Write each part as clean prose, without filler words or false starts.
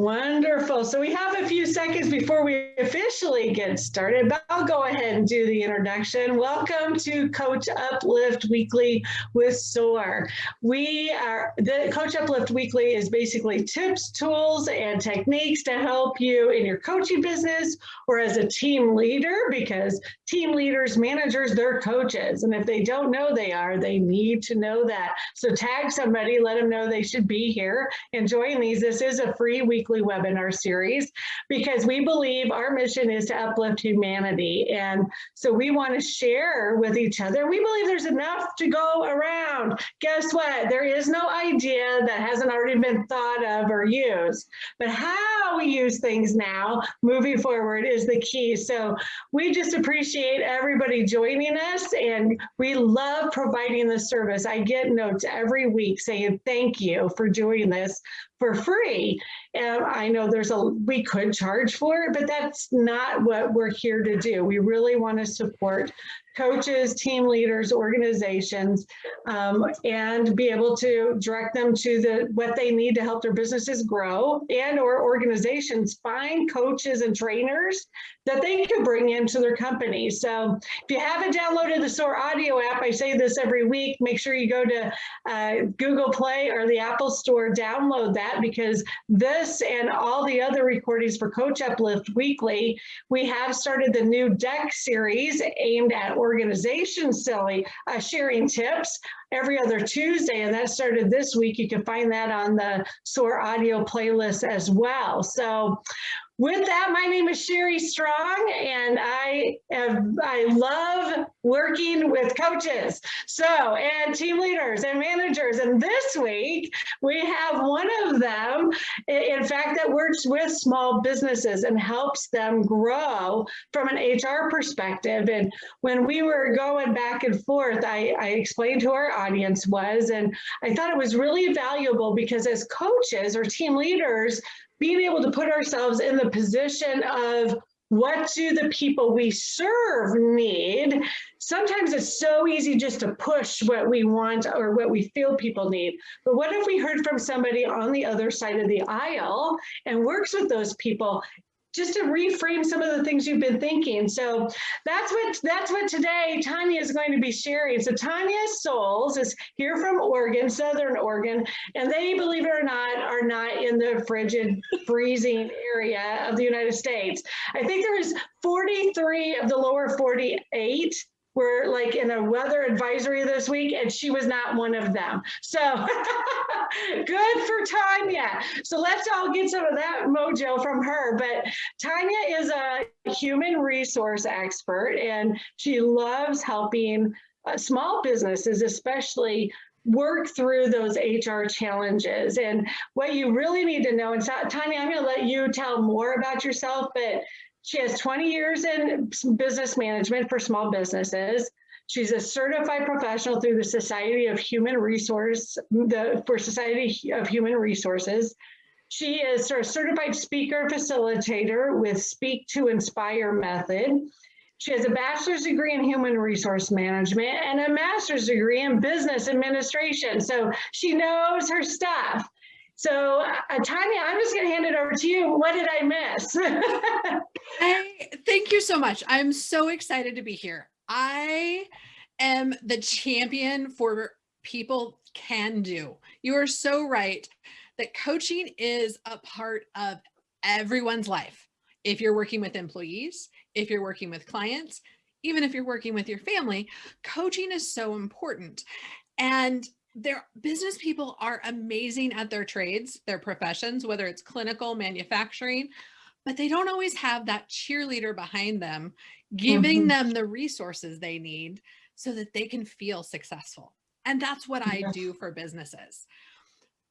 Wonderful. So we have a few seconds before we officially get started, but I'll go ahead and do the introduction. Welcome to Coach Uplift Weekly with Soar. The Coach Uplift Weekly is basically tips, tools, and techniques to help you in your coaching business or as a team leader, because team leaders, managers, they're coaches. And if they don't know they are, they need to know that. So tag somebody, let them know they should be here and join these. This is a free weekly webinar series because we believe our mission is to uplift humanity. And so we want to share with each other. We believe there's enough to go around. Guess what? There is no idea that hasn't already been thought of or used. But how we use things now, moving forward, is the key. So we just appreciate everybody joining us, and we love providing the service. I get notes every week saying thank you for doing this for free. And I know we could charge for it, but that's not what we're here to do. We really want to support coaches, team leaders, organizations, and be able to direct them to what they need to help their businesses grow, and or organizations find coaches and trainers that they can bring into their company. So if you haven't downloaded the Soar audio app, I say this every week, make sure you go to Google Play or the Apple Store, download that, because this and all the other recordings for Coach Uplift Weekly, we have started the new deck series aimed at organizations sharing tips every other Tuesday, and that started this week. You can find that on the Soar audio playlist as well. So with that, my name is Shari Strong, and I love working with coaches, and team leaders and managers. And this week we have one of them, in fact, that works with small businesses and helps them grow from an HR perspective. And when we were going back and forth, I explained who our audience was, and I thought it was really valuable because as coaches or team leaders, being able to put ourselves in the position of what do the people we serve need. Sometimes it's so easy just to push what we want or what we feel people need. But what if we heard from somebody on the other side of the aisle and works with those people, just to reframe some of the things you've been thinking? So that's what today Tonya is going to be sharing. So Tonya Sowles is here from Oregon, Southern Oregon, and they, believe it or not, are not in the frigid, freezing area of the United States. I think there was 43 of the lower 48 were like in a weather advisory this week, and she was not one of them. So good for Tonya. So let's all get some of that mojo from her. But Tonya is a human resource expert, and she loves helping small businesses, especially, work through those HR challenges. And what you really need to know, and Tonya, I'm going to let you tell more about yourself, but she has 20 years in business management for small businesses. She's a certified professional through the Society of Human Resources. She is a certified speaker facilitator with Speak to Inspire method. She has a bachelor's degree in human resource management and a master's degree in business administration. So she knows her stuff. So Tonya, I'm just going to hand it over to you. What did I miss? Thank you so much. I'm so excited to be here. I am the champion for people can do. You are so right that coaching is a part of everyone's life. If you're working with employees, if you're working with clients, even if you're working with your family, coaching is so important. And their business people are amazing at their trades, their professions, whether it's clinical, manufacturing, but they don't always have that cheerleader behind them, giving them the resources they need so that they can feel successful. And that's what I do for businesses.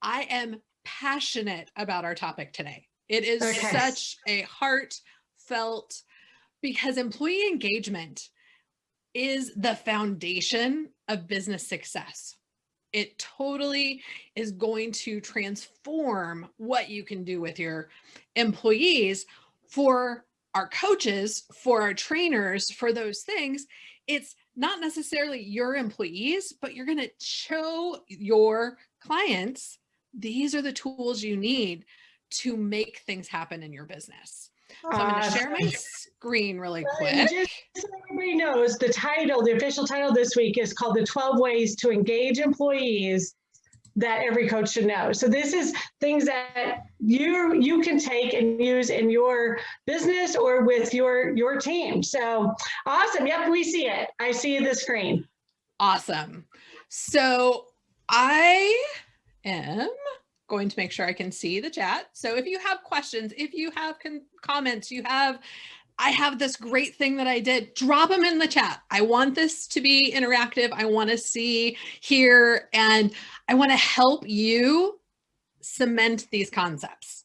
I am passionate about our topic today. It is such a heartfelt, because employee engagement is the foundation of business success. It totally is going to transform what you can do with your employees. For our coaches, for our trainers, for those things, it's not necessarily your employees, but you're going to show your clients, these are the tools you need to make things happen in your business. So I'm going to share my screen really quick. And just so everybody knows, the title, the official title this week is called The 12 Ways to Engage Employees That Every Coach Should Know. So this is things that you can take and use in your business or with your team. So awesome. Yep, we see it. I see the screen. Awesome. So I am going to make sure I can see the chat. So if you have questions, if you have comments, I have this great thing that I did, drop them in the chat. I want this to be interactive. I want to see, hear, and I want to help you cement these concepts.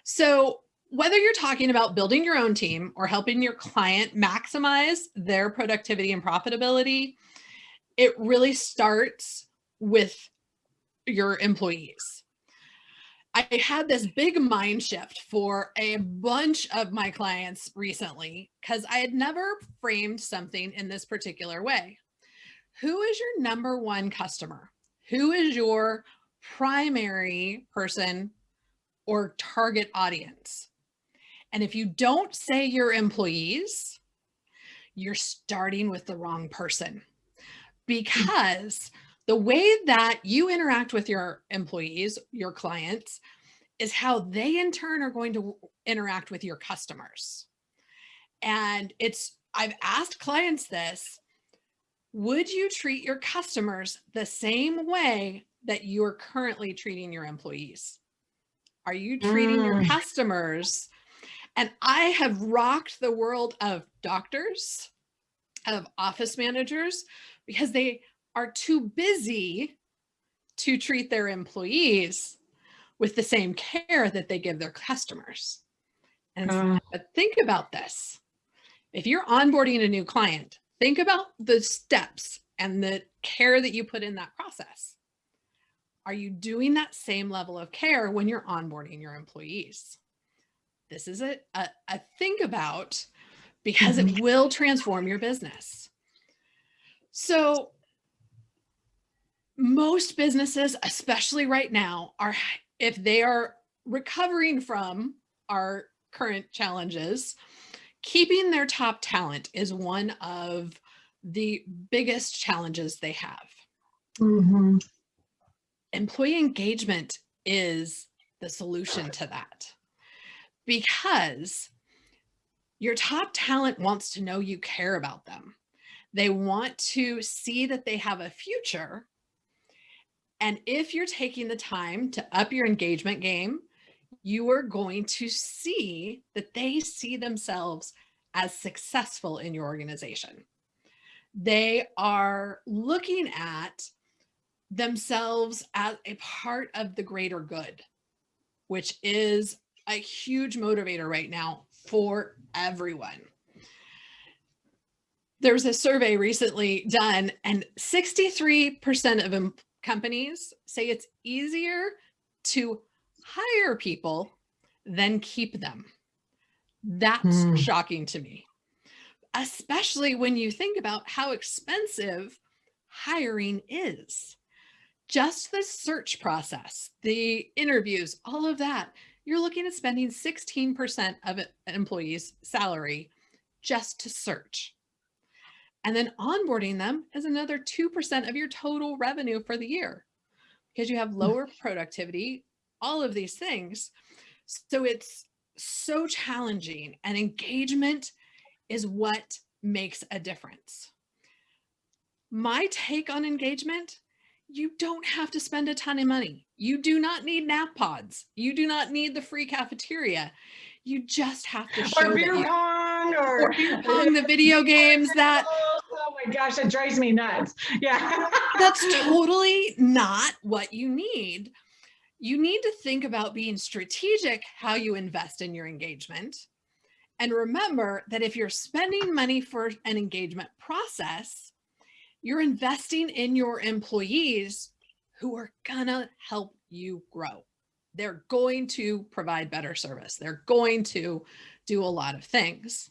So whether you're talking about building your own team or helping your client maximize their productivity and profitability, it really starts with your employees. I had this big mind shift for a bunch of my clients recently because I had never framed something in this particular way. Who is your number one customer? Who is your primary person or target audience? And if you don't say your employees, you're starting with the wrong person, because the way that you interact with your employees, your clients, is how they in turn are going to interact with your customers. And I've asked clients this: would you treat your customers the same way that you're currently treating your employees? Are you treating your customers? And I have rocked the world of doctors, of office managers, because they are too busy to treat their employees with the same care that they give their customers. And but think about this. If you're onboarding a new client, think about the steps and the care that you put in that process. Are you doing that same level of care when you're onboarding your employees? This is a think about, because it will transform your business. So most businesses, especially right now, if they are recovering from our current challenges, keeping their top talent is one of the biggest challenges they have. Employee engagement is the solution to that, because your top talent wants to know you care about them. They want to see that they have a future. And if you're taking the time to up your engagement game, you are going to see that they see themselves as successful in your organization. They are looking at themselves as a part of the greater good, which is a huge motivator right now for everyone. There was a survey recently done, and 63% of companies say it's easier to hire people than keep them. That's shocking to me, especially when you think about how expensive hiring is. Just the search process, the interviews, all of that, you're looking at spending 16% of an employee's salary just to search. And then onboarding them is another 2% of your total revenue for the year, because you have lower productivity, all of these things. So it's so challenging, and engagement is what makes a difference. My take on engagement: you don't have to spend a ton of money. You do not need nap pods. You do not need the free cafeteria. You just have to show beer pong, or beer pong, the video games that. Oh my gosh, that drives me nuts. Yeah. That's totally not what you need. You need to think about being strategic how you invest in your engagement. And remember that if you're spending money for an engagement process, you're investing in your employees who are gonna help you grow. They're going to provide better service. They're going to do a lot of things.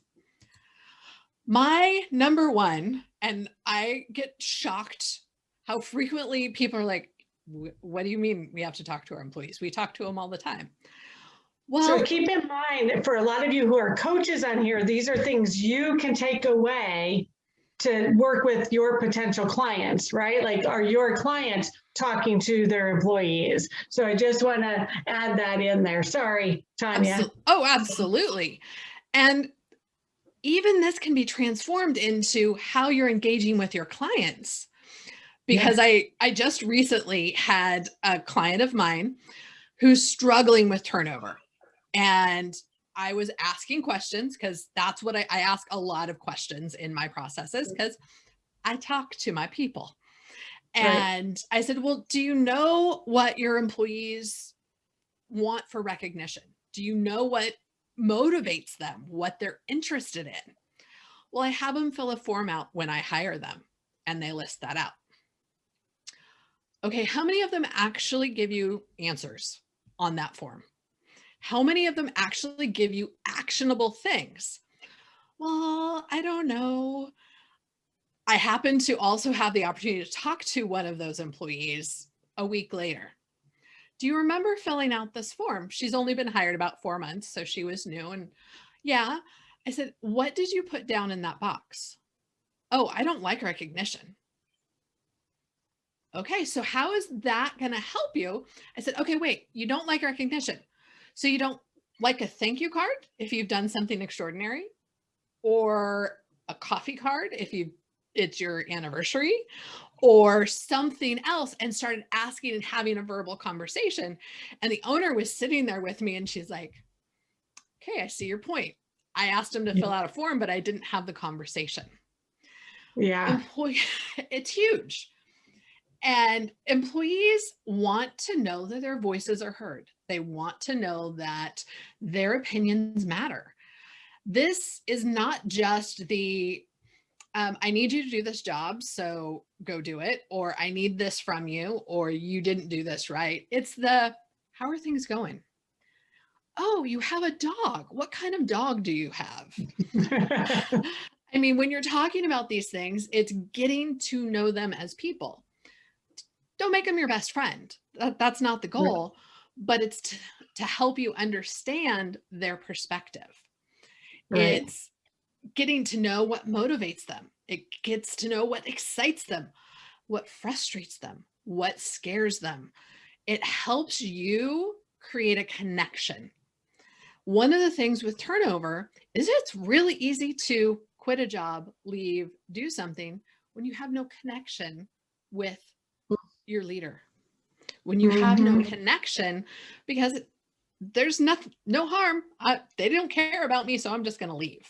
My number one, and I get shocked how frequently people are like, what do you mean we have to talk to our employees? We talk to them all the time. So Well, keep in mind, for a lot of you who are coaches on here, these are things you can take away to work with your potential clients, right? Like, are your clients talking to their employees? So I just want to add that in there. Sorry, Tonya. oh, absolutely. And even this can be transformed into how you're engaging with your clients. Because I just recently had a client of mine who's struggling with turnover. And I was asking questions because that's what I ask a lot of questions in my processes because I talk to my people. And I said, well, do you know what your employees want for recognition? Do you know what motivates them, what they're interested in? Well, I have them fill a form out when I hire them and they list that out. Okay, how many of them actually give you answers on that form? How many of them actually give you actionable things? Well, I don't know. I happen to also have the opportunity to talk to one of those employees a week later. Do you remember filling out this form? She's only been hired about 4 months, so she was new. And yeah, I said, what did you put down in that box? Oh, I don't like recognition. Okay, so how is that going to help you? I said, okay, wait, you don't like recognition. So you don't like a thank you card if you've done something extraordinary, or a coffee card if it's your anniversary, or something else, and started asking and having a verbal conversation. And the owner was sitting there with me and she's like, okay, I see your point. I asked him to fill out a form, but I didn't have the conversation. Yeah. It's huge. And employees want to know that their voices are heard. They want to know that their opinions matter. This is not just the, I need you to do this job, so go do it, or I need this from you, or you didn't do this right. It's the, how are things going? Oh, you have a dog. What kind of dog do you have? I mean, when you're talking about these things, it's getting to know them as people. Don't make them your best friend. That's not the goal, but it's to help you understand their perspective. Right. It's getting to know what motivates them. It gets to know what excites them, what frustrates them, what scares them. It helps you create a connection. One of the things with turnover is it's really easy to quit a job, leave, do something when you have no connection with your leader, when you have no connection, because there's no harm. They don't care about me, so I'm just going to leave.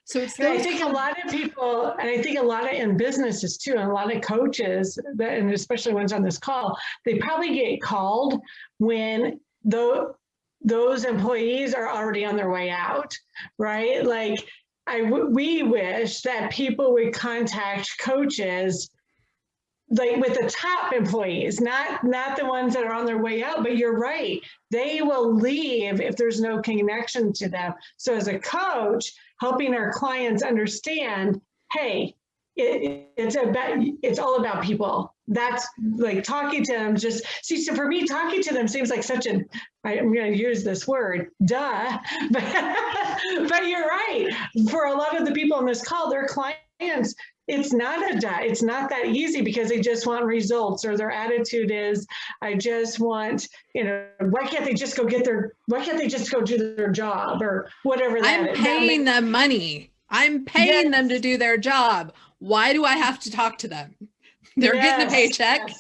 So it's I think a lot of people, and I think a lot of in businesses too, and a lot of coaches, and especially ones on this call, they probably get called when those employees are already on their way out, right? Like we wish that people would contact coaches like with the top employees, not the ones that are on their way out, but you're right. They will leave if there's no connection to them. So as a coach, helping our clients understand, hey, it's all about people. That's like talking to them. Just see, so for me, talking to them seems like such an, I'm going to use this word, duh, but you're right. For a lot of the people on this call, their clients, it's not it's not that easy because they just want results, or their attitude is, I just want, why can't they just go do their job, or whatever that I'm paying them money. I'm paying them to do their job. Why do I have to talk to them? They're getting a paycheck. Yes.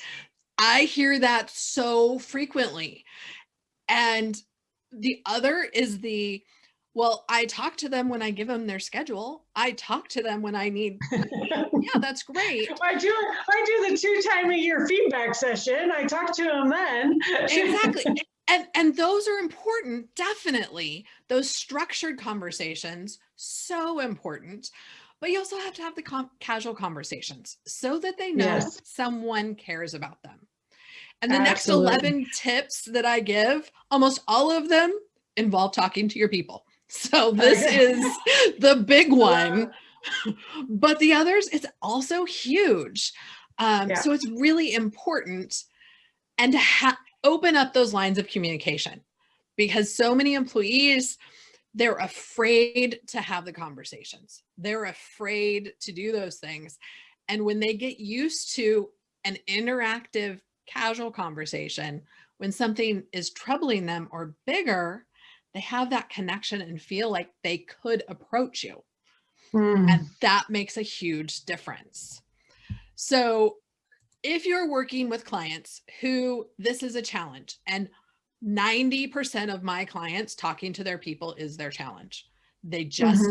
I hear that so frequently. And the other is well, I talk to them when I give them their schedule. I talk to them when I need, yeah, that's great. I do the 2 times a year feedback session. I talk to them then. Exactly. And those are important, definitely. Those structured conversations, so important. But you also have to have the casual conversations so that they know someone cares about them. And the next 11 tips that I give, almost all of them involve talking to your people. So this is the big one, but the others, it's also huge. So it's really important, and to open up those lines of communication. because so many employees, they're afraid to have the conversations. They're afraid to do those things. And when they get used to an interactive, casual conversation, when something is troubling them or bigger, they have that connection and feel like they could approach you. And that makes a huge difference. So if you're working with clients who this is a challenge, and 90% of my clients talking to their people is their challenge. They just,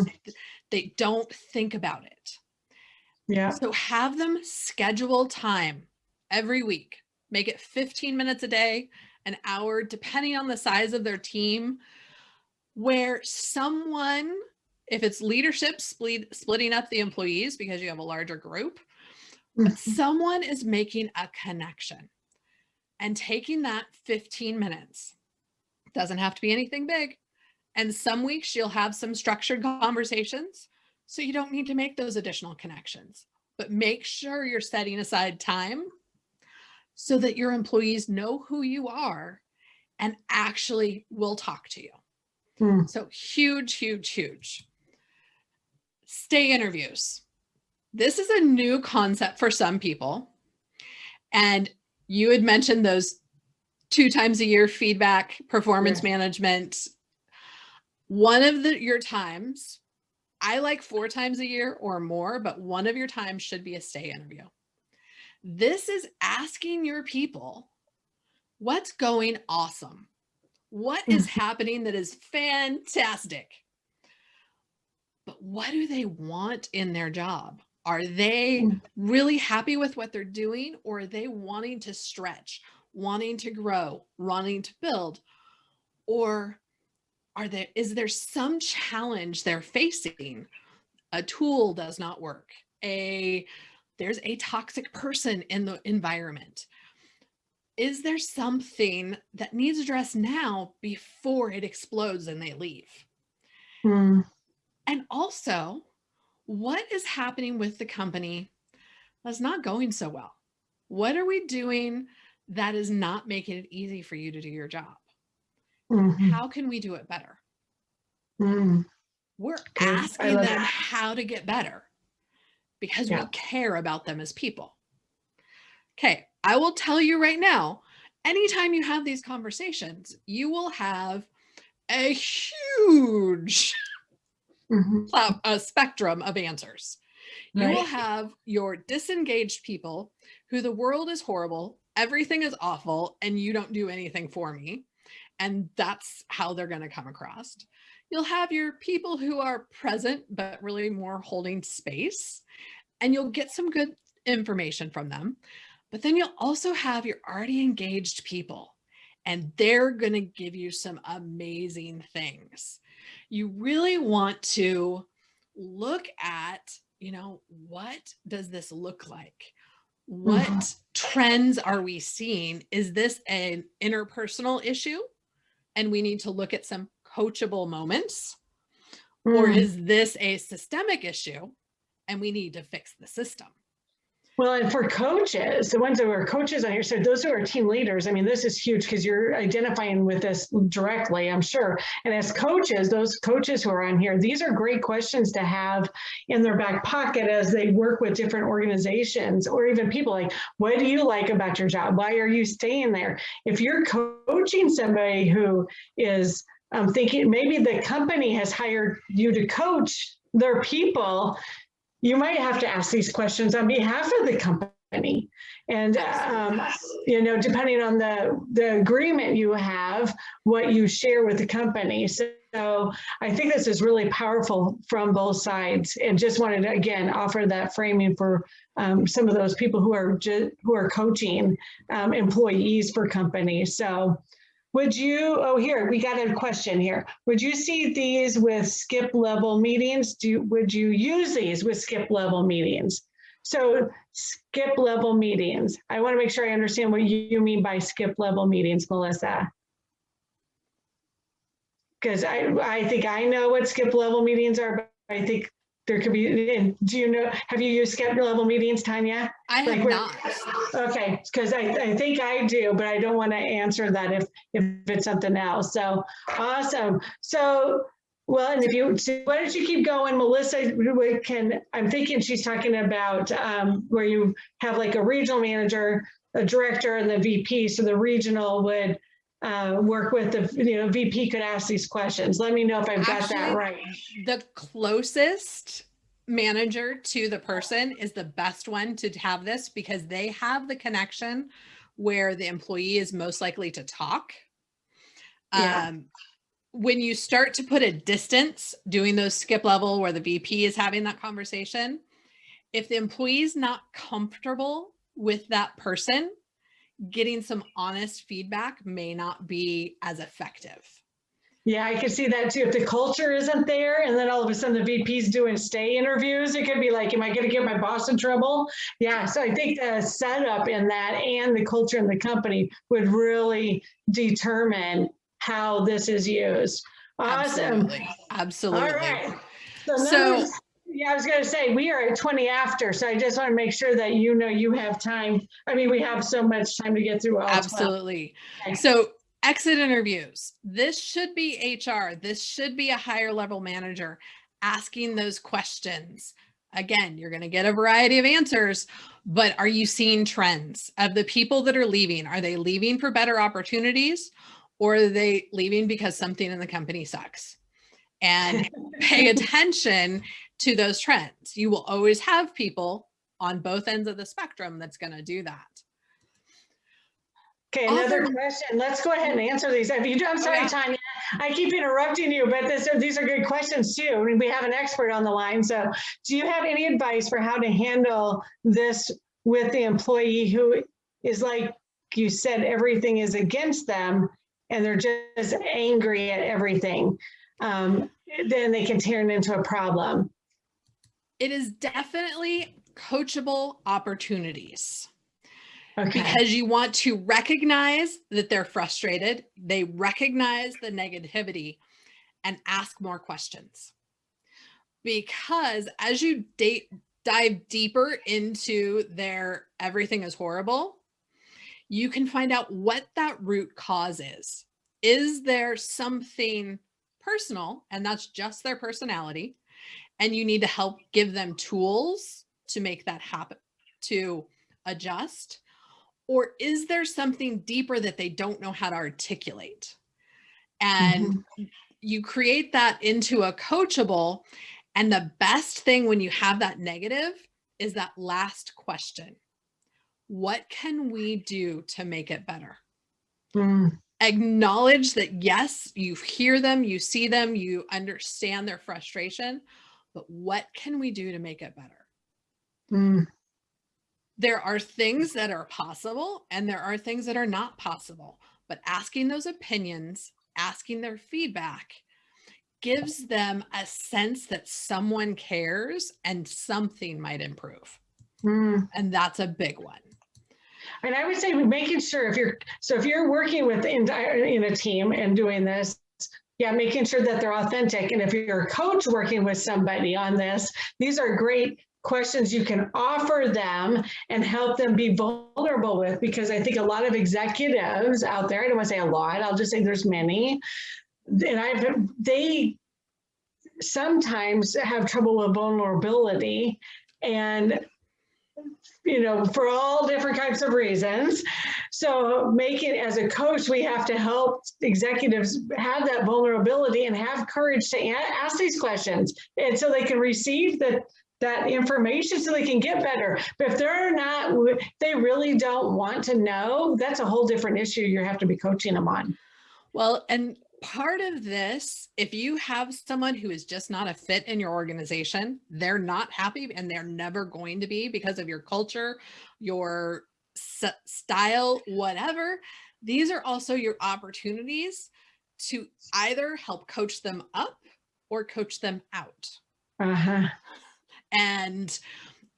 they don't think about it. Yeah. So have them schedule time every week. Make it 15 minutes a day, an hour, depending on the size of their team, where someone, if it's leadership splitting up the employees because you have a larger group, but someone is making a connection and taking that 15 minutes. Doesn't have to be anything big. And some weeks you'll have some structured conversations, so you don't need to make those additional connections, but make sure you're setting aside time so that your employees know who you are and actually will talk to you. So huge, huge, huge. Stay interviews. This is a new concept for some people. And you had mentioned those 2 times a year feedback, performance management. One of your times, I like 4 times a year or more, but one of your times should be a stay interview. This is asking your people, what's going awesome? What is happening that is fantastic? But what do they want in their job? Are they really happy with what they're doing, or are they wanting to stretch, wanting to grow, wanting to build? Or is there some challenge they're facing? A tool does not work. There's a toxic person in the environment. Is there something that needs addressed now before it explodes and they leave? And also, what is happening with the company that's not going so well? What are we doing that is not making it easy for you to do your job? How can we do it better? We're asking them how to get better because we care about them as people. Okay, I will tell you right now, anytime you have these conversations, you will have a huge spectrum of answers. You will have your disengaged people who the world is horrible, everything is awful, and you don't do anything for me. And that's how they're going to come across. You'll have your people who are present, but really more holding space, and you'll get some good information from them. But then you'll also have your already engaged people, and they're going to give you some amazing things. You really want to look at, what does this look like? What trends are we seeing? Is this an interpersonal issue and we need to look at some coachable moments? Or is this a systemic issue and we need to fix the system? Well, and for coaches, the ones that were coaches on here, so those who are team leaders, I mean, this is huge because you're identifying with this directly, I'm sure. And as coaches, those coaches who are on here, these are great questions to have in their back pocket as they work with different organizations, or even people like, what do you like about your job? Why are you staying there? If you're coaching somebody who is thinking maybe the company has hired you to coach their people, you might have to ask these questions on behalf of the company. And, depending on the agreement you have, what you share with the company. So I think this is really powerful from both sides, and just wanted to, again, offer that framing for some of those people who are coaching employees for companies. So would you, here, we got a question here. Would you see these with skip level meetings? Would you use these with skip level meetings? So skip level meetings. I want to make sure I understand what you mean by skip level meetings, Melissa. Because I think I know what skip level meetings are, but I think there could be, and do you know, have you used skip level meetings, Tonya? I have not. Okay, because I think I do, but I don't want to answer that if it's something else. So awesome. So, well, and if you, why don't you keep going, Melissa? I'm thinking she's talking about where you have like a regional manager, a director, and the VP. So the regional would work with the, VP could ask these questions. Let me know if I've got that right. The closest manager to the person is the best one to have this, because they have the connection where the employee is most likely to talk. Yeah. When you start to put a distance doing those skip level where the VP is having that conversation, if the employee is not comfortable with that person, getting some honest feedback may not be as effective. Yeah, I can see that too. If the culture isn't there and then all of a sudden the VP's doing stay interviews, it could be like, am I going to get my boss in trouble? Yeah, so I think the setup in that and the culture in the company would really determine how this is used. Awesome. Absolutely. All right. So yeah, I was going to say, we are at 20 after, so I just want to make sure that you have time. I mean, we have so much time to get through all 12. Absolutely. Okay. So exit interviews. This should be HR. This should be a higher level manager asking those questions. Again, you're going to get a variety of answers, but are you seeing trends of the people that are leaving? Are they leaving for better opportunities, or are they leaving because something in the company sucks? And pay attention to those trends. You will always have people on both ends of the spectrum that's going to do that. Okay, another question. Let's go ahead and answer these. If you do, I'm sorry, Tonya, I keep interrupting you, but these are good questions too. I mean, we have an expert on the line. So do you have any advice for how to handle this with the employee who is, like you said, everything is against them and they're just angry at everything? Then they can turn into a problem. It is definitely coachable opportunities. Okay. Because you want to recognize that they're frustrated, they recognize the negativity, and ask more questions. Because as you dive deeper into their everything is horrible, you can find out what that root cause is. Is there something personal, and that's just their personality, and you need to help give them tools to make that happen, to adjust? Or is there something deeper that they don't know how to articulate? And you create that into a coachable. And the best thing when you have that negative is that last question. What can we do to make it better? Acknowledge that, yes, you hear them, you see them, you understand their frustration, but what can we do to make it better? There are things that are possible and there are things that are not possible, but asking those opinions, asking their feedback gives them a sense that someone cares and something might improve. And that's a big one. And I would say making sure if you're working with in a team and doing this, yeah, making sure that they're authentic. And if you're a coach working with somebody on this, these are great questions you can offer them and help them be vulnerable with, because I think a lot of executives out there, I don't want to say a lot, I'll just say there's many, and they sometimes have trouble with vulnerability, and for all different types of reasons. So as a coach, we have to help executives have that vulnerability and have courage to ask these questions, and so they can receive that information so they can get better. But if they really don't want to know, that's a whole different issue you have to be coaching them on. Well, and part of this, if you have someone who is just not a fit in your organization, they're not happy and they're never going to be because of your culture, your style, whatever, these are also your opportunities to either help coach them up or coach them out. And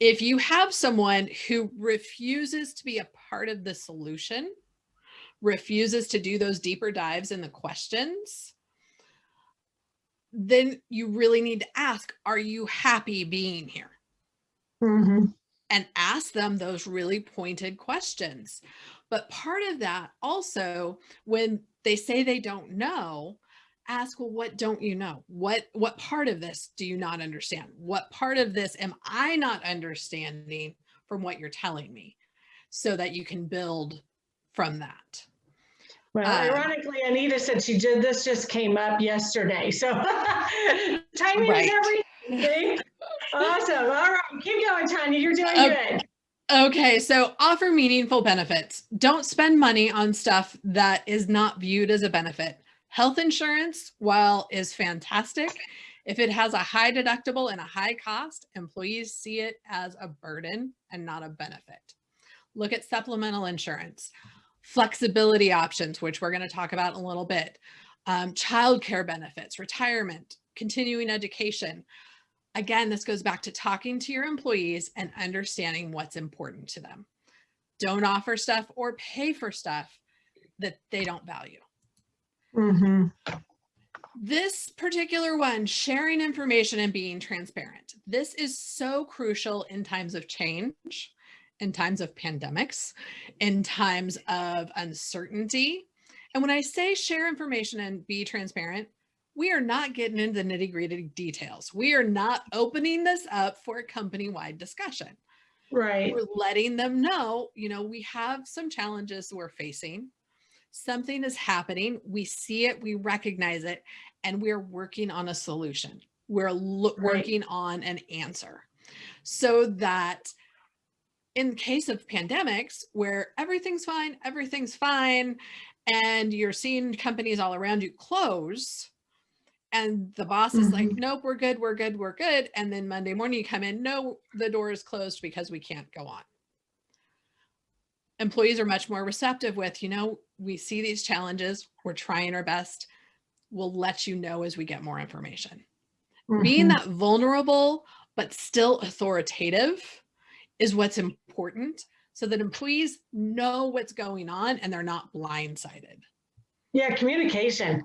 if you have someone who refuses to be a part of the solution, refuses to do those deeper dives in the questions, then you really need to ask, are you happy being here? Mm-hmm. And ask them those really pointed questions. But part of that also, when they say they don't know, ask, well, what don't you know? What part of this do you not understand? What part of this am I not understanding from what you're telling me? So that you can build from that. Well, ironically, Anita said this just came up yesterday. So timing is everything. Awesome. All right, keep going, Tonya. You're doing good. Okay, so offer meaningful benefits. Don't spend money on stuff that is not viewed as a benefit. Health insurance, while is fantastic, if it has a high deductible and a high cost, employees see it as a burden and not a benefit. Look at supplemental insurance, flexibility options, which we're going to talk about in a little bit, childcare benefits, retirement, continuing education. Again, this goes back to talking to your employees and understanding what's important to them. Don't offer stuff or pay for stuff that they don't value. Mm-hmm. This particular one, sharing information and being transparent. This is so crucial in times of change, in times of pandemics, in times of uncertainty. And when I say share information and be transparent, we are not getting into the nitty-gritty details. We are not opening this up for a company-wide discussion. Right. We're letting them know, we have some challenges we're facing. Something is happening. We see it, we recognize it, and we're working on a solution. We're working on an answer, so that in case of pandemics where everything's fine, and you're seeing companies all around you close, and the boss is like, nope, we're good. And then Monday morning you come in, no, the door is closed because we can't go on. Employees are much more receptive with, we see these challenges, we're trying our best. We'll let you know as we get more information. Being that vulnerable, but still authoritative is what's important, so that employees know what's going on and they're not blindsided. Yeah, communication,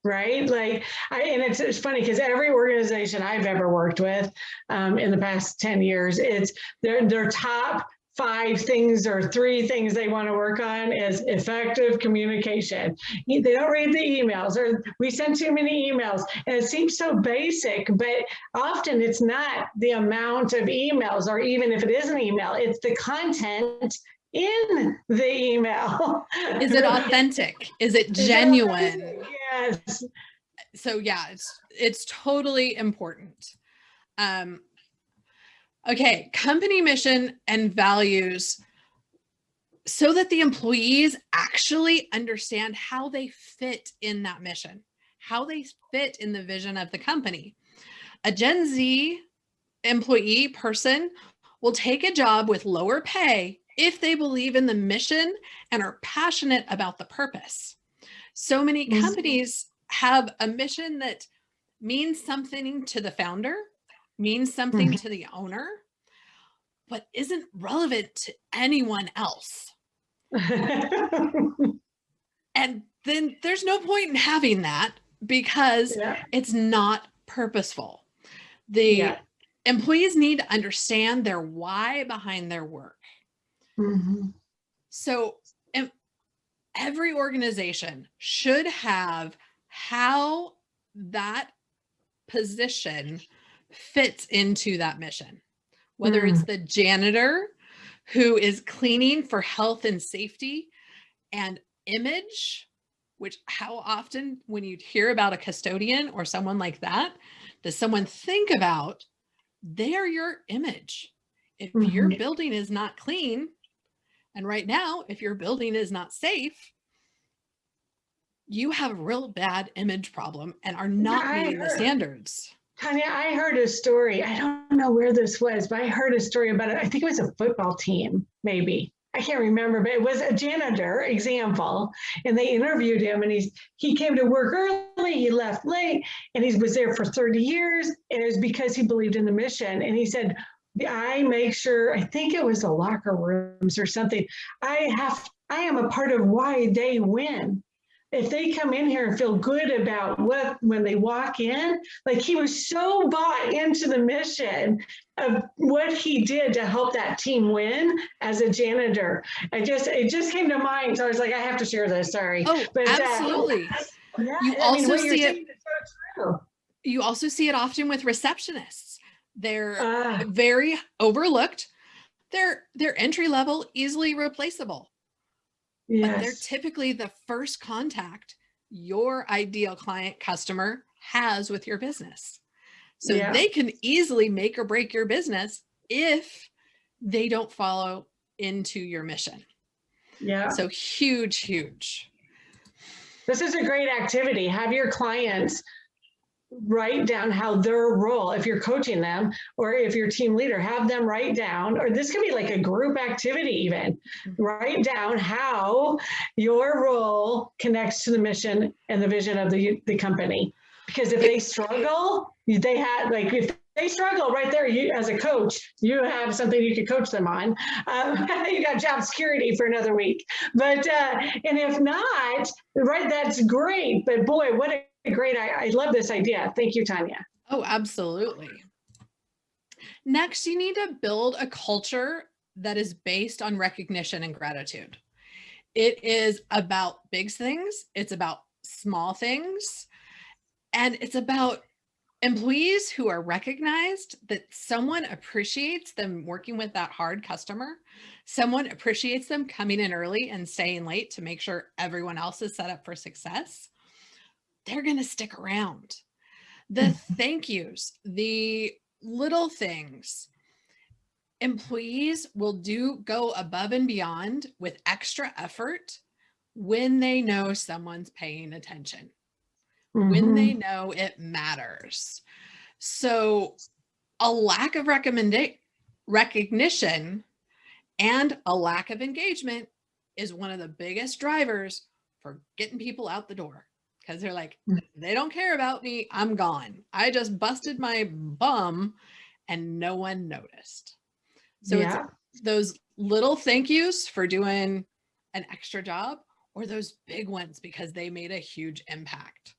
right? Like, and it's funny because every organization I've ever worked with in the past 10 years, it's their top 5 things or 3 things they want to work on is effective communication. They don't read the emails, or we send too many emails. And it seems so basic, but often it's not the amount of emails, or even if it is an email, it's the content in the email. Is it authentic? Is it genuine? Yes. So yeah, it's totally important. Okay, company mission and values, so that the employees actually understand how they fit in that mission, how they fit in the vision of the company. A Gen Z employee person will take a job with lower pay if they believe in the mission and are passionate about the purpose. So many companies have a mission that means something to the founder, means something to the owner, but isn't relevant to anyone else. And then there's no point in having that, because it's not purposeful. The employees need to understand their why behind their work. So every organization should have how that position fits into that mission. Whether it's the janitor who is cleaning for health and safety and image, which how often when you hear about a custodian or someone like that, does someone think about they're your image? If your building is not clean, and right now, if your building is not safe, you have a real bad image problem and are not meeting the standards. Tonya, I heard a story. I don't know where this was, but I heard a story about it. I think it was a football team, maybe. I can't remember, but it was a janitor example. And they interviewed him, and he came to work early, he left late, and he was there for 30 years. And it was because he believed in the mission. And he said, I make sure, I think it was the locker rooms or something. I am a part of why they win. if they come in here and feel good about when they walk in, like he was so bought into the mission of what he did to help that team win as a janitor. It just came to mind. So I was like, I have to share this, sorry. Oh, but, absolutely. Yeah, You I mean, also what you're see it. saying is so true. You also see it often with receptionists. They're very overlooked. They're entry level, easily replaceable. Yes. But they're typically the first contact your ideal client customer has with your business. So they can easily make or break your business if they don't follow into your mission. Yeah. So huge, huge. This is a great activity. Have your clients write down how their role, if you're coaching them or if you're team leader, have them write down, or this could be like a group activity even, write down how your role connects to the mission and the vision of the company. Because if they struggle, if they struggle right there, you as a coach, you have something you could coach them on. You got job security for another week. But, and if not, right, that's great. But boy, what a great, I love this idea. Thank you, Tonya. Oh, absolutely. Next, you need to build a culture that is based on recognition and gratitude. It is about big things. It's about small things. And it's about employees who are recognized that someone appreciates them working with that hard customer. Someone appreciates them coming in early and staying late to make sure everyone else is set up for success. They're going to stick around. The thank yous, the little things, employees will go above and beyond with extra effort when they know someone's paying attention, when they know it matters. So a lack of recognition and a lack of engagement is one of the biggest drivers for getting people out the door. Because they're like, they don't care about me. I'm gone. I just busted my bum and no one noticed. So it's those little thank yous for doing an extra job, or those big ones because they made a huge impact.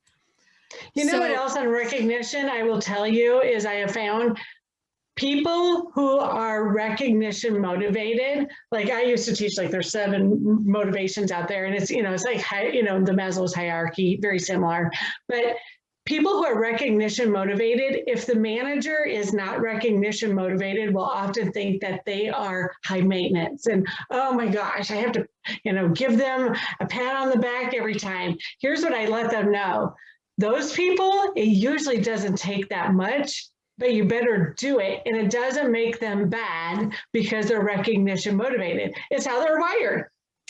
You know what else on recognition I will tell you is I have found people who are recognition motivated, like I used to teach, like there's 7 motivations out there, and it's, it's like, the Maslow's hierarchy, very similar, but people who are recognition motivated, if the manager is not recognition motivated, will often think that they are high maintenance and, oh my gosh, I have to, give them a pat on the back every time. Here's what I let them know. Those people, it usually doesn't take that much, but you better do it. And it doesn't make them bad because they're recognition motivated. It's how they're wired.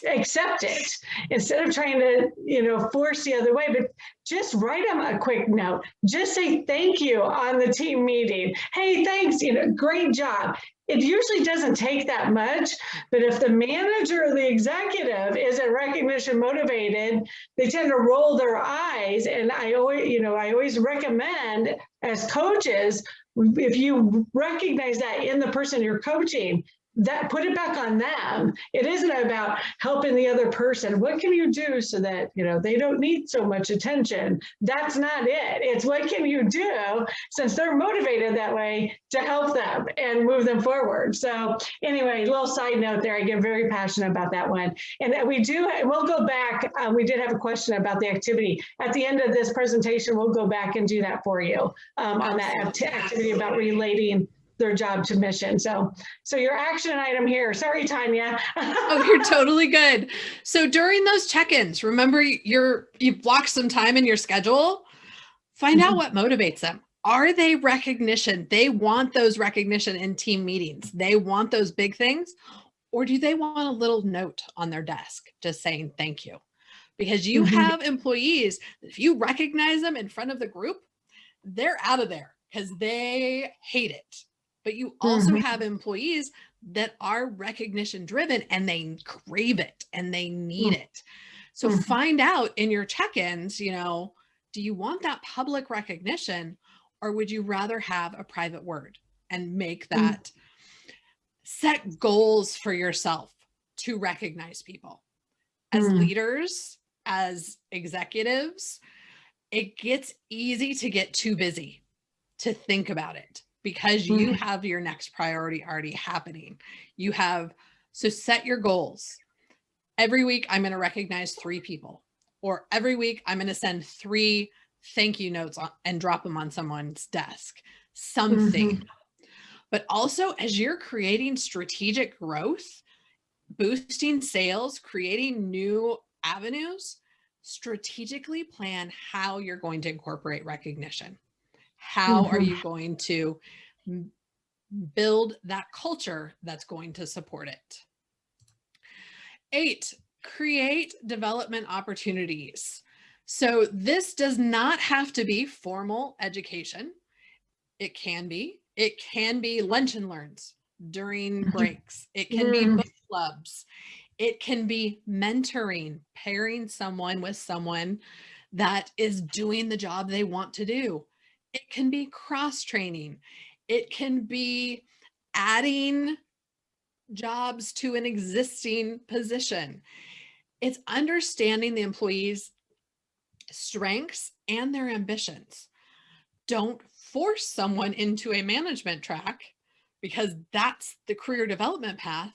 Accept it instead of trying to, force the other way, but just write them a quick note. Just say thank you on the team meeting. Hey, thanks, great job. It usually doesn't take that much, but if the manager or the executive isn't recognition motivated, they tend to roll their eyes. And I always recommend as coaches, if you recognize that in the person you're coaching, that put it back on them. It isn't about helping the other person. What can you do so that, they don't need so much attention? That's not it. It's what can you do, since they're motivated that way, to help them and move them forward. So anyway, little side note there. I get very passionate about that one. And we'll go back. We did have a question about the activity. At the end of this presentation, we'll go back and do that for you on that activity about relating their job to mission. So your action item here, sorry, Tonya. Oh, you're totally good. So during those check-ins, remember you've blocked some time in your schedule, find out what motivates them. Are they recognition? They want those recognition in team meetings. They want those big things, or do they want a little note on their desk just saying thank you? Because you have employees, if you recognize them in front of the group, they're out of there because they hate it. But you also have employees that are recognition driven and they crave it and they need it. So find out in your check-ins, do you want that public recognition, or would you rather have a private word and make that, set goals for yourself to recognize people as leaders, as executives, it gets easy to get too busy to think about it because you have your next priority already happening. So set your goals. Every week, I'm going to recognize 3 people, or every week I'm going to send 3 thank you notes and drop them on someone's desk, something. But also, as you're creating strategic growth, boosting sales, creating new avenues, strategically plan how you're going to incorporate recognition. How are you going to build that culture that's going to support it? 8, create development opportunities. So this does not have to be formal education. It can be lunch and learns during breaks. It can be book clubs. It can be mentoring, pairing someone with someone that is doing the job they want to do. It can be cross-training. It can be adding jobs to an existing position. It's understanding the employees' strengths and their ambitions. Don't force someone into a management track because that's the career development path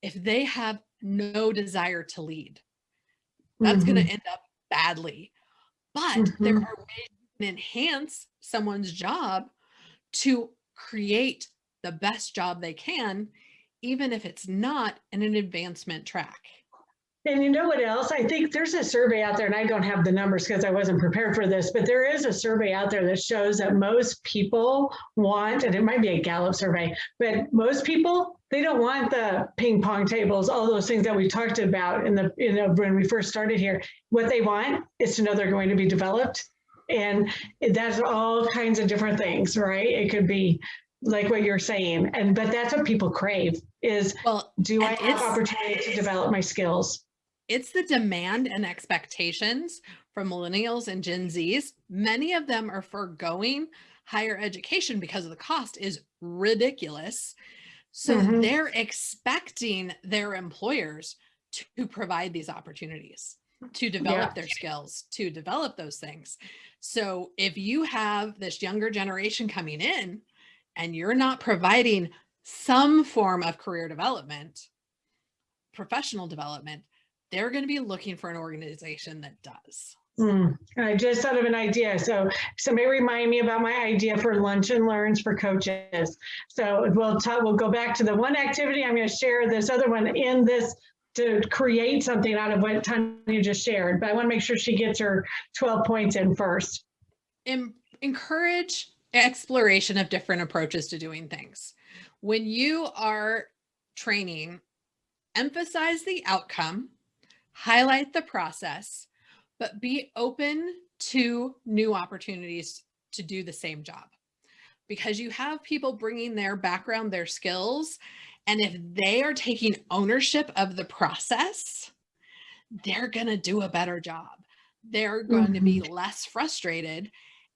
if they have no desire to lead. That's going to end up badly. But there are ways you can enhance someone's job to create the best job they can, even if it's not in an advancement track. And you know what else? I think there's a survey out there, and I don't have the numbers because I wasn't prepared for this, but there is a survey out there that shows that most people want, and it might be a Gallup survey, but most people, they don't want the ping pong tables, all those things that we talked about when we first started here. What they want is to know they're going to be developed. And that's all kinds of different things, right? It could be like what you're saying. But that's what people crave is, do I have opportunity to develop my skills? It's the demand and expectations from millennials and Gen Zs. Many of them are foregoing higher education because the cost is ridiculous. So they're expecting their employers to provide these opportunities, to develop their skills, to develop those things. So if you have this younger generation coming in and you're not providing some form of career development, professional development, they're going to be looking for an organization that does. I just thought of an idea. So somebody remind me about my idea for lunch and learns for coaches. So we'll go back to the one activity. I'm going to share this other one in this to create something out of what Tonya just shared. But I want to make sure she gets her 12 points in first. Encourage exploration of different approaches to doing things. When you are training, emphasize the outcome, highlight the process, but be open to new opportunities to do the same job. Because you have people bringing their background, their skills, and if they are taking ownership of the process, they're going to do a better job. They're going to be less frustrated,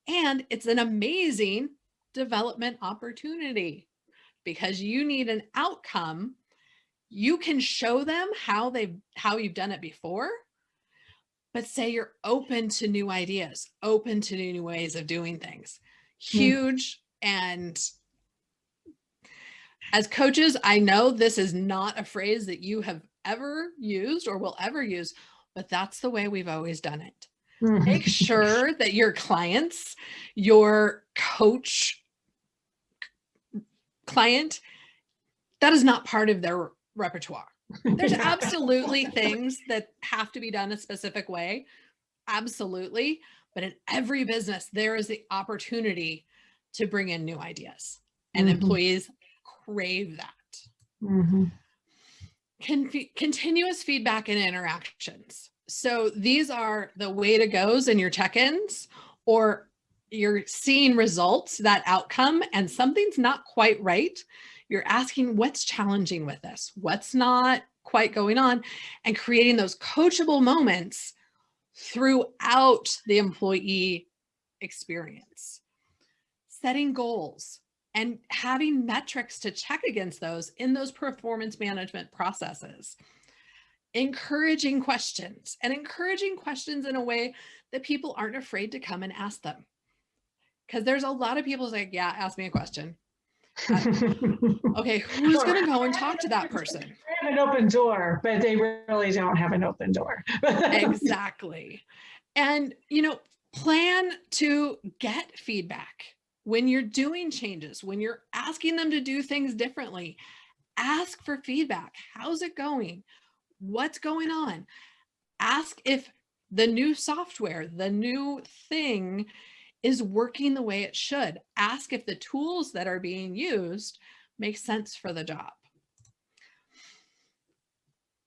and it's an amazing development opportunity because you need an outcome. You can show them how you've done it before, but say you're open to new ideas, open to new ways of doing things. Huge. And as coaches, I know this is not a phrase that you have ever used or will ever use, but that's the way we've always done it. Make sure that your clients, your coach client, that is not part of their repertoire. There's absolutely things that have to be done a specific way. Absolutely. But in every business, there is the opportunity to bring in new ideas, and employees crave that. Continuous feedback and interactions. So these are the way to goes in your check-ins, or you're seeing results, that outcome, and something's not quite right. You're asking what's challenging with this, what's not quite going on, and creating those coachable moments throughout the employee experience. Setting goals and having metrics to check against those in those performance management processes. encouraging questions, and encouraging questions in a way that people aren't afraid to come and ask them. Because there's a lot of people like, yeah, ask me a question. Okay, who's going to go and talk to that person? They have an open door, but they really don't have an open door. Exactly. And, you know, plan to get feedback when you're doing changes, when you're asking them to do things differently. Ask for feedback. How's it going? What's going on? Ask if the new software, the new thing is working the way it should. Ask if the tools that are being used make sense for the job.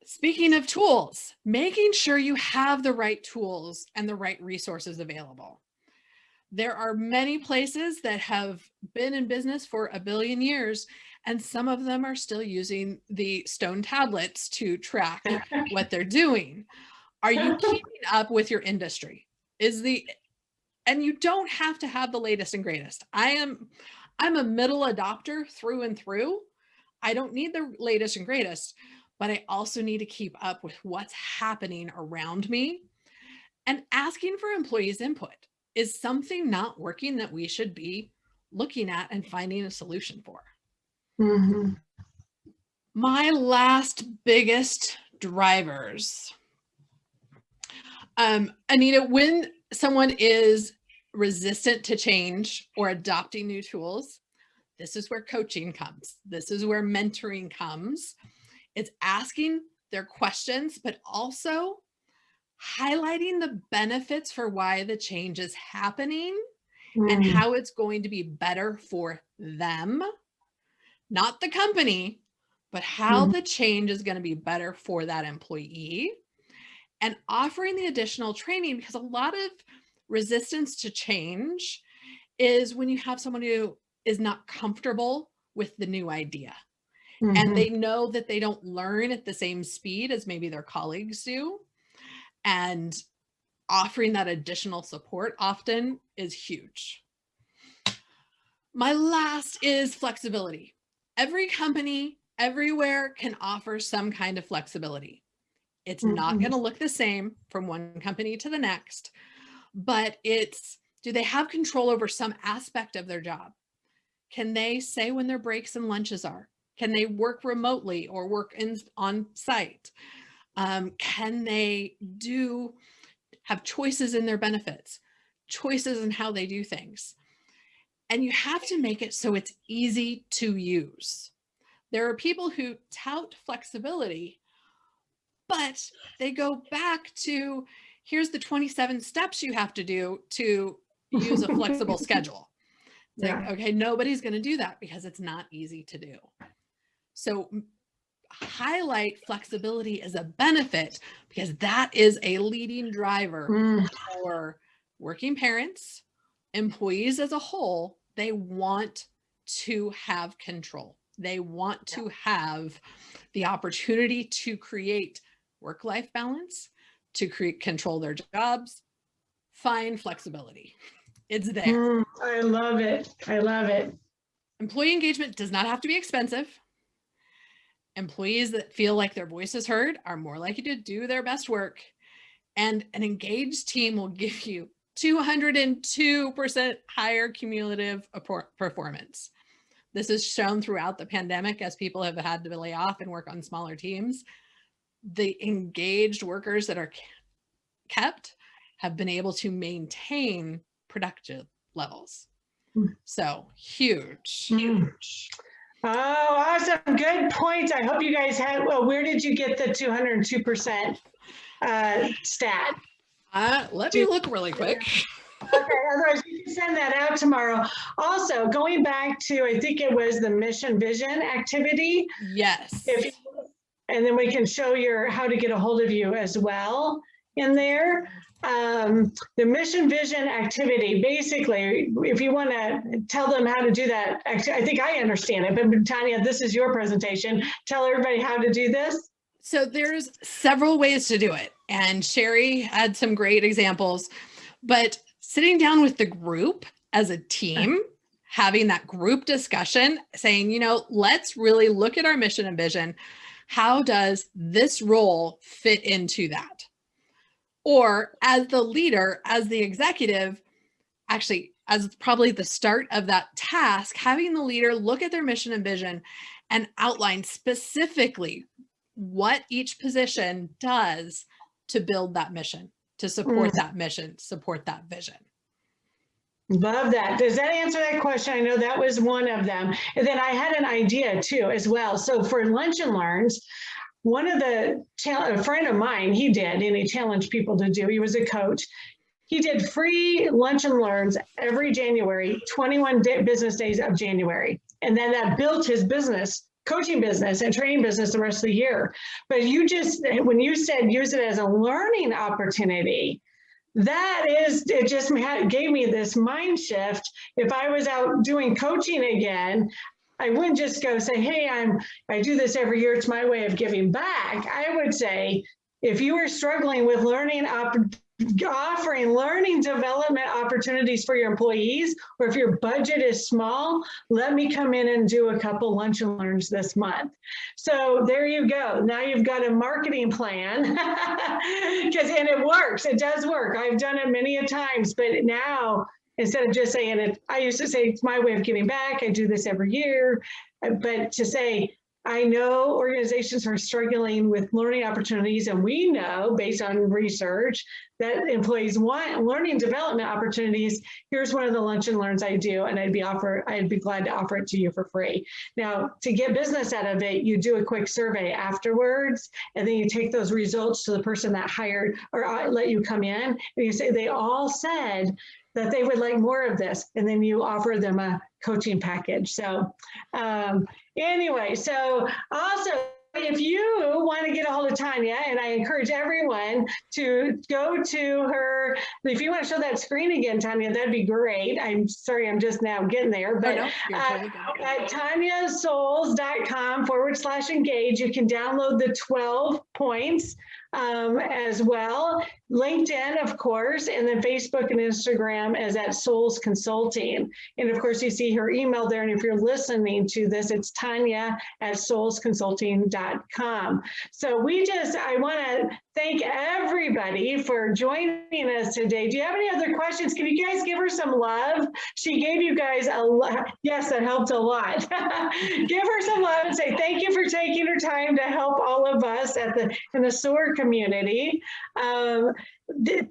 Speaking of tools, making sure you have the right tools and the right resources available. There are many places that have been in business for 1 billion years, and some of them are still using the stone tablets to track what they're doing. Are you keeping up with your industry? And you don't have to have the latest and greatest. I'm a middle adopter through and through. I don't need the latest and greatest, but I also need to keep up with what's happening around me. And asking for employees' input is something not working that we should be looking at and finding a solution for. Mm-hmm. My last biggest drivers. Anita, when someone is resistant to change or adopting new tools, this is where coaching comes. This is where mentoring comes. It's asking their questions, but also highlighting the benefits for why the change is happening and how it's going to be better for them, not the company, but how the change is going to be better for that employee, and offering the additional training, because a lot of resistance to change is when you have someone who is not comfortable with the new idea. And they know that they don't learn at the same speed as maybe their colleagues do. And offering that additional support often is huge. My last is flexibility. Every company, everywhere can offer some kind of flexibility. It's not going to look the same from one company to the next, but do they have control over some aspect of their job? Can they say when their breaks and lunches are? Can they work remotely or work on site? Can they have choices in their benefits, choices in how they do things? And you have to make it so it's easy to use. There are people who tout flexibility, but they go back to, here's the 27 steps you have to do to use a flexible schedule. It's like, okay, nobody's going to do that because it's not easy to do. So highlight flexibility as a benefit, because that is a leading driver for working parents, employees as a whole. They want to have control. They want to have the opportunity to create work-life balance, to control their jobs, find flexibility. It's there. I love it. I love it. Employee engagement does not have to be expensive. Employees that feel like their voice is heard are more likely to do their best work. And an engaged team will give you 202% higher cumulative performance. This is shown throughout the pandemic as people have had to lay off and work on smaller teams. The engaged workers that are kept have been able to maintain productive levels. So huge. Oh, awesome. Good points. I hope you guys had, well, where did you get the 202% stat? Let me look really quick. Okay, otherwise you can send that out tomorrow. Also, going back to, I think it was the mission vision activity. Yes. And then we can show how to get a hold of you as well in there. The mission vision activity, basically, if you want to tell them how to do that, actually, I think I understand it, but Tonya, this is your presentation. Tell everybody how to do this. So there's several ways to do it. And Shari had some great examples, but sitting down with the group as a team, having that group discussion, saying, let's really look at our mission and vision, How does this role fit into that? Or as the leader, as the executive, actually, as probably the start of that task, having the leader look at their mission and vision and outline specifically what each position does to build that mission, to support that mission, support that vision. Love that. Does that answer that question? I know that was one of them. And then I had an idea too, as well. So for Lunch and Learns, one of a friend of mine, he did, and he challenged people to do, he was a coach. He did free Lunch and Learns every January, 21 business days of January. And then that built his business, coaching business and training business the rest of the year. But you just, when you said use it as a learning opportunity, it just gave me this mind shift. If I was out doing coaching again, I wouldn't just go say, hey, I do this every year, it's my way of giving back. I would say, if you are struggling with offering learning development opportunities for your employees, or if your budget is small, let me come in and do a couple Lunch and Learns this month. So there you go. Now you've got a marketing plan, and it works. It does work. I've done it many a times, but now instead of just saying it, I used to say it's my way of giving back. I do this every year, but to say, I know organizations are struggling with learning opportunities, and we know based on research that employees want learning development opportunities. Here's one of the Lunch and Learns I do, and I'd be glad to offer it to you for free. Now, to get business out of it, you do a quick survey afterwards, and then you take those results to the person that hired or let you come in, and you say they all said that they would like more of this, and then you offer them a coaching package. So anyway, so also, if you want to get a hold of Tonya, and I encourage everyone to go to her, if you want to show that screen again, Tonya, that'd be great. I'm sorry, I'm just now getting there, but totally at TonyaSowles.com/engage, you can download the 12 points as well. LinkedIn, of course, and then Facebook and Instagram is at Sowles Consulting. And of course, you see her email there. And if you're listening to this, it's Tonya@SowlesConsulting.com. So I want to thank everybody for joining us today. Do you have any other questions? Can you guys give her some love? She gave you guys a lot. Yes, that helped a lot. Give her some love and say thank you for taking her time to help all of us in the Soar community.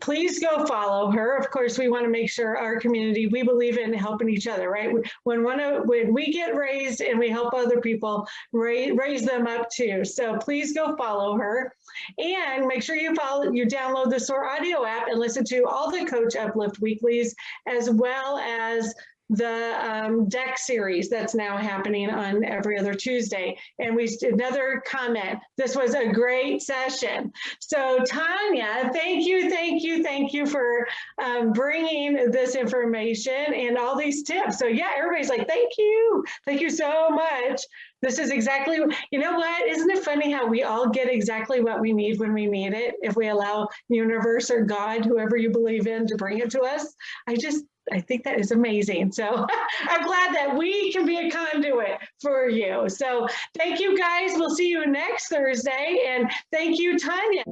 Please go follow her. Of course, we want to make sure our community, we believe in helping each other, right? When we get raised and we help other people, raise them up too. So please go follow her, and make sure you download the Soar audio app and listen to all the Coach Uplift weeklies, as well as the deck series that's now happening on every other Tuesday. And another comment, this was a great session. So Tonya, thank you for bringing this information and all these tips. So yeah, everybody's like, thank you so much. This is exactly, you know what, isn't it funny how we all get exactly what we need when we need it, if we allow universe or God, whoever you believe in, to bring it to us? I think that is amazing. So I'm glad that we can be a conduit for you. So thank you guys. We'll see you next Thursday. And thank you, Tonya.